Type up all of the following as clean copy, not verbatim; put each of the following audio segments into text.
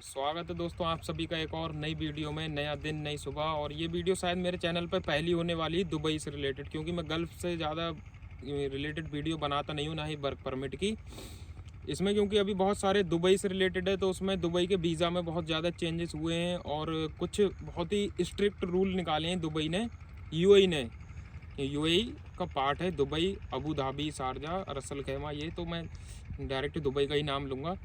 स्वागत है दोस्तों आप सभी का एक और नई वीडियो में। नया दिन नई सुबह। और ये वीडियो शायद मेरे चैनल पर पहली होने वाली है दुबई से रिलेटेड, क्योंकि मैं गल्फ़ से ज़्यादा रिलेटेड वीडियो बनाता नहीं हूँ, ना ही वर्क परमिट की। इसमें क्योंकि अभी बहुत सारे दुबई से रिलेटेड है, तो उसमें दुबई के वीज़ा में बहुत ज़्यादा चेंजेस हुए हैं और कुछ बहुत ही स्ट्रिक्ट रूल निकाले हैं दुबई ने, यूएई ने। यूएई का पार्ट है Dubai, Abu Dhabi, Sharjah, Ras al Khaimah. ये तो मैं डायरेक्ट दुबई का ही नाम लूँगा।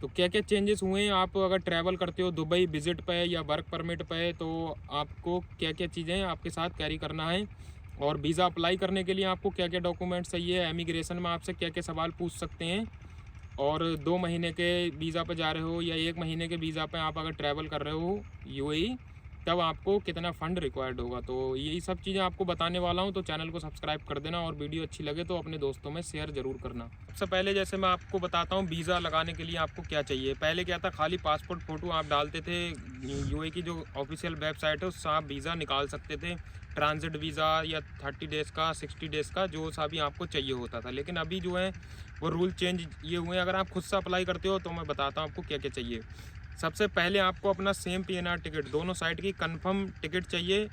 तो क्या क्या चेंजेस हुए हैं, आप अगर ट्रैवल करते हो दुबई विज़िट पे या वर्क परमिट पे, तो आपको क्या क्या चीज़ें आपके साथ कैरी करना है, और वीज़ा अप्लाई करने के लिए आपको क्या क्या डॉक्यूमेंट्स चाहिए, इमिग्रेशन में आपसे क्या क्या सवाल पूछ सकते हैं, और 2 महीने के वीज़ा पे जा रहे हो या 1 महीने के वीज़ा पे आप अगर ट्रैवल कर रहे हो यूएई, तब आपको कितना फ़ंड रिक्वायर्ड होगा। तो यही सब चीज़ें आपको बताने वाला हूँ। तो चैनल को सब्सक्राइब कर देना, और वीडियो अच्छी लगे तो अपने दोस्तों में शेयर ज़रूर करना। सबसे पहले जैसे मैं आपको बताता हूँ वीज़ा लगाने के लिए आपको क्या चाहिए। पहले क्या था, खाली पासपोर्ट फ़ोटो आप डालते थे, यूएई की जो ऑफिशियल वेबसाइट है उससे आप वीज़ा निकाल सकते थे, ट्रांजिट वीज़ा या 30 डेज़ का, 60 डेज़ का, जो सा भी आपको चाहिए होता था। लेकिन अभी जो है वो रूल चेंज ये हुए हैं। अगर आप खुद से अप्लाई करते हो तो मैं बताता हूँ आपको क्या क्या चाहिए। सबसे पहले आपको अपना सेम पीएनआर टिकट, दोनों साइड की कंफर्म टिकट चाहिए,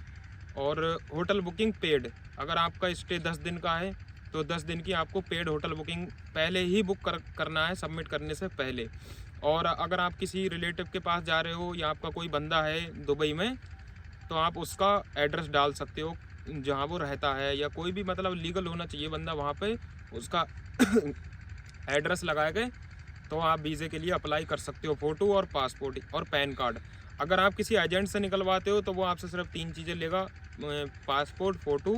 और होटल बुकिंग पेड। अगर आपका स्टे 10 दिन का है तो 10 दिन की आपको पेड होटल बुकिंग पहले ही बुक करना है, सबमिट करने से पहले। और अगर आप किसी रिलेटिव के पास जा रहे हो या आपका कोई बंदा है दुबई में, तो आप उसका एड्रेस डाल सकते हो जहाँ वो रहता है, या कोई भी मतलब लीगल होना चाहिए बंदा वहाँ पे, उसका एड्रेस लगा के तो आप वीज़े के लिए अप्लाई कर सकते हो। फ़ोटो और पासपोर्ट और पैन कार्ड। अगर आप किसी एजेंट से निकलवाते हो तो वो आपसे सिर्फ 3 चीज़ें लेगा, पासपोर्ट, फ़ोटो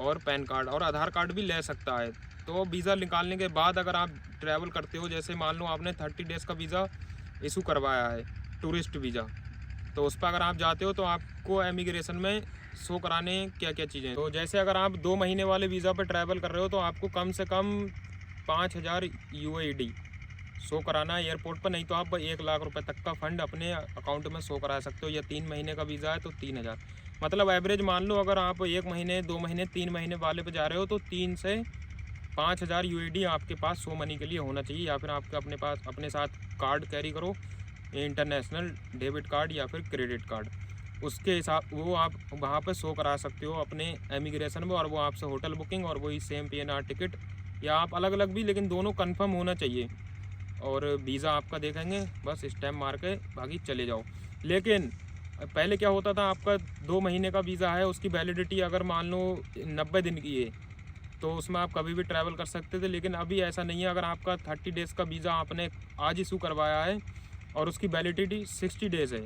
और पैन कार्ड, और आधार कार्ड भी ले सकता है। तो वीज़ा निकालने के बाद अगर आप ट्रैवल करते हो, जैसे मान लो आपने 30 डेज़ का वीज़ा इशू करवाया है, टूरिस्ट वीज़ा, तो उस पर अगर आप जाते हो तो आपको इमिग्रेशन में शो कराने क्या क्या चीज़ें। तो जैसे अगर आप 2 महीने वाले वीज़ा पर ट्रैवल कर रहे हो तो आपको कम से कम 5000 यूएडी शो कराना है एयरपोर्ट पर, नहीं तो आप 1 लाख रुपए तक का फ़ंड अपने अकाउंट में शो करा सकते हो। या 3 महीने का वीज़ा है तो 3000, मतलब एवरेज मान लो अगर आप 1 महीने, 2 महीने, 3 महीने वाले पे जा रहे हो तो 3 से 5000 यूएडी आपके पास शो मनी के लिए होना चाहिए। या फिर आपके अपने साथ कार्ड कैरी करो, इंटरनेशनल डेबिट कार्ड या फिर क्रेडिट कार्ड, उसके हिसाब वो आप वहाँ पर शो करा सकते हो अपने इमिग्रेशन में, और वो आपसे होटल बुकिंग और वही सेम पीएनआर टिकट, या आप अलग अलग भी, लेकिन दोनों कंफर्म होना चाहिए। और वीज़ा आपका देखेंगे, बस स्टैम्प मार के बाकी चले जाओ। लेकिन पहले क्या होता था, आपका 2 महीने का वीज़ा है, उसकी वैलिडिटी अगर मान लो 90 दिन की है, तो उसमें आप कभी भी ट्रैवल कर सकते थे। लेकिन अभी ऐसा नहीं है। अगर आपका 30 डेज़ का वीज़ा आपने आज इशू करवाया है और उसकी वैलिडिटी 60 डेज़ है,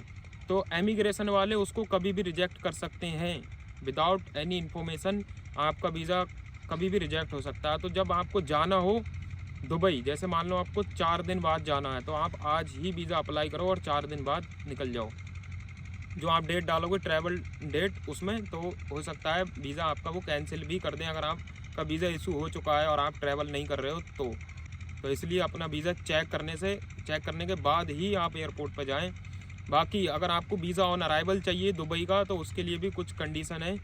तो इमिग्रेशन वाले उसको कभी भी रिजेक्ट कर सकते हैं विदाउट एनी इन्फॉर्मेशन। आपका वीज़ा कभी भी रिजेक्ट हो सकता है। तो जब आपको जाना हो दुबई, जैसे मान लो आपको 4 दिन बाद जाना है, तो आप आज ही वीज़ा अप्लाई करो और 4 दिन बाद निकल जाओ। जो आप डेट डालोगे ट्रैवल डेट, उसमें तो हो सकता है वीज़ा आपका वो कैंसिल भी कर दें, अगर आपका वीज़ा इशू हो चुका है और आप ट्रैवल नहीं कर रहे हो तो इसलिए अपना वीज़ा चेक करने के बाद ही आप एयरपोर्ट पर जाएँ। बाकी अगर आपको वीज़ा ऑन अराइवल चाहिए दुबई का, तो उसके लिए भी कुछ कंडीशन है।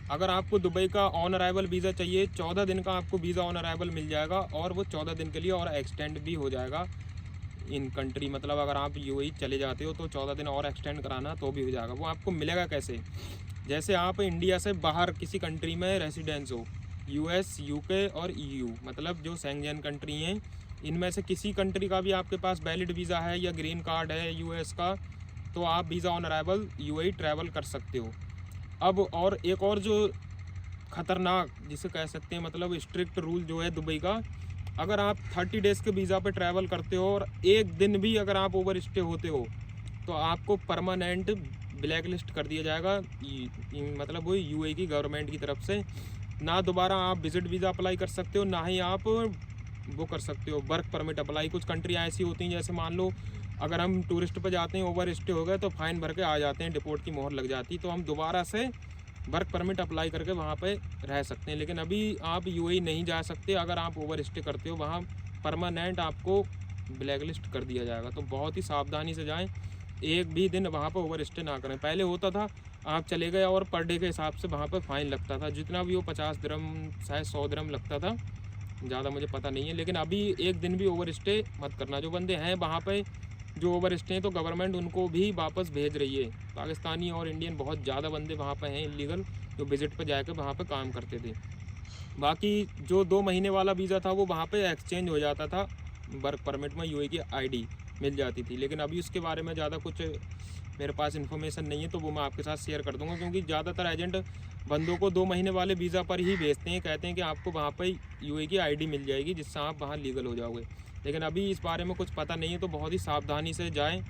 अगर आपको दुबई का ऑन अराइवल वीज़ा चाहिए, 14 दिन का आपको वीज़ा ऑन अराइवल मिल जाएगा, और वो 14 दिन के लिए और एक्सटेंड भी हो जाएगा इन कंट्री। मतलब अगर आप यूएई चले जाते हो तो 14 दिन और एक्सटेंड कराना तो भी हो जाएगा। वो आपको मिलेगा कैसे, जैसे आप इंडिया से बाहर किसी कंट्री में रेसिडेंस हो, यूएस, यूके और ईयू, मतलब जो शेंगेन कंट्री हैं, इनमें से किसी कंट्री का भी आपके पास वैलिड वीज़ा है या ग्रीन कार्ड है यूएस का, तो आप visa on arrival UAE travel कर सकते हो। अब और एक और जो ख़तरनाक जिसे कह सकते हैं, मतलब स्ट्रिक्ट रूल जो है दुबई का, अगर आप 30 डेज़ के वीज़ा पे ट्रैवल करते हो और एक दिन भी अगर आप ओवर स्टे होते हो, तो आपको परमानेंट ब्लैक लिस्ट कर दिया जाएगा, मतलब वो यूएई की गवर्नमेंट की तरफ से। ना दोबारा आप विजिट वीज़ा अप्लाई कर सकते हो, ना ही आप वो कर सकते हो वर्क परमिट अप्लाई। कुछ कंट्रियाँ ऐसी होती हैं, जैसे मान लो अगर हम टूरिस्ट पर जाते हैं, ओवर स्टे हो गए, तो फ़ाइन भर के आ जाते हैं, डिपोर्ट की मोहर लग जाती, तो हम दोबारा से वर्क परमिट अप्लाई करके वहाँ पे रह सकते हैं। लेकिन अभी आप यूएई नहीं जा सकते, अगर आप ओवर स्टे करते हो वहाँ परमानेंट आपको ब्लैक लिस्ट कर दिया जाएगा। तो बहुत ही सावधानी से जाएं, एक भी दिन वहाँ पर ओवर स्टे ना करें। पहले होता था आप चले गए और पर डे के हिसाब से वहाँ पर फ़ाइन लगता था, जितना भी वो 50 दिरहम शायद 100 दिरहम लगता था, ज़्यादा मुझे पता नहीं है। लेकिन अभी एक दिन भी ओवर स्टे मत करना। जो बंदे हैं वहाँ पे जो ओवर स्टे हैं तो गवर्नमेंट उनको भी वापस भेज रही है। पाकिस्तानी और इंडियन बहुत ज़्यादा बंदे वहाँ पे हैं इलीगल, जो विज़िट पे जाकर वहाँ पे काम करते थे। बाकी जो 2 महीने वाला वीज़ा था वो वहाँ पे एक्सचेंज हो जाता था, वर्क परमिट में यूएई की आईडी मिल जाती थी। लेकिन अभी उसके बारे में ज़्यादा कुछ मेरे पास इन्फॉर्मेशन नहीं है, तो वो मैं आपके साथ शेयर कर दूँगा, क्योंकि ज़्यादातर एजेंट बंदों को 2 महीने वाले वीज़ा पर ही भेजते हैं, कहते हैं कि आपको वहाँ पर यूएई की आईडी मिल जाएगी जिससे आप वहाँ लीगल हो जाओगे। लेकिन अभी इस बारे में कुछ पता नहीं है, तो बहुत ही सावधानी से जाएँ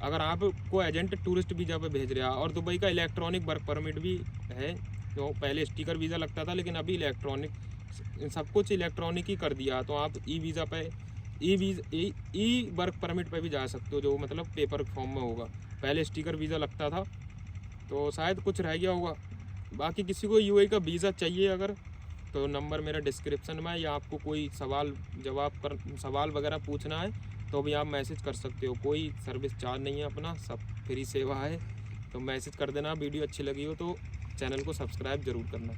अगर आपको एजेंट टूरिस्ट वीज़ा पे भेज रहा है। और दुबई का इलेक्ट्रॉनिक वर्क परमिट भी है, तो पहले स्टिकर वीज़ा लगता था लेकिन अभी इलेक्ट्रॉनिक, सब कुछ इलेक्ट्रॉनिक ही कर दिया। तो आप ई वीज़ा पे ई वर्क परमिट पे भी जा सकते हो, जो मतलब पेपर फॉर्म में होगा। पहले स्टिकर वीज़ा लगता था, तो शायद कुछ रह गया होगा। बाकी किसी को यूएई का वीज़ा चाहिए अगर, तो नंबर मेरा डिस्क्रिप्शन में है, या आपको कोई सवाल वगैरह पूछना है तो भी आप मैसेज कर सकते हो। कोई सर्विस चार्ज नहीं है, अपना सब फ्री सेवा है। तो मैसेज कर देना। वीडियो अच्छी लगी हो तो चैनल को सब्सक्राइब ज़रूर करना।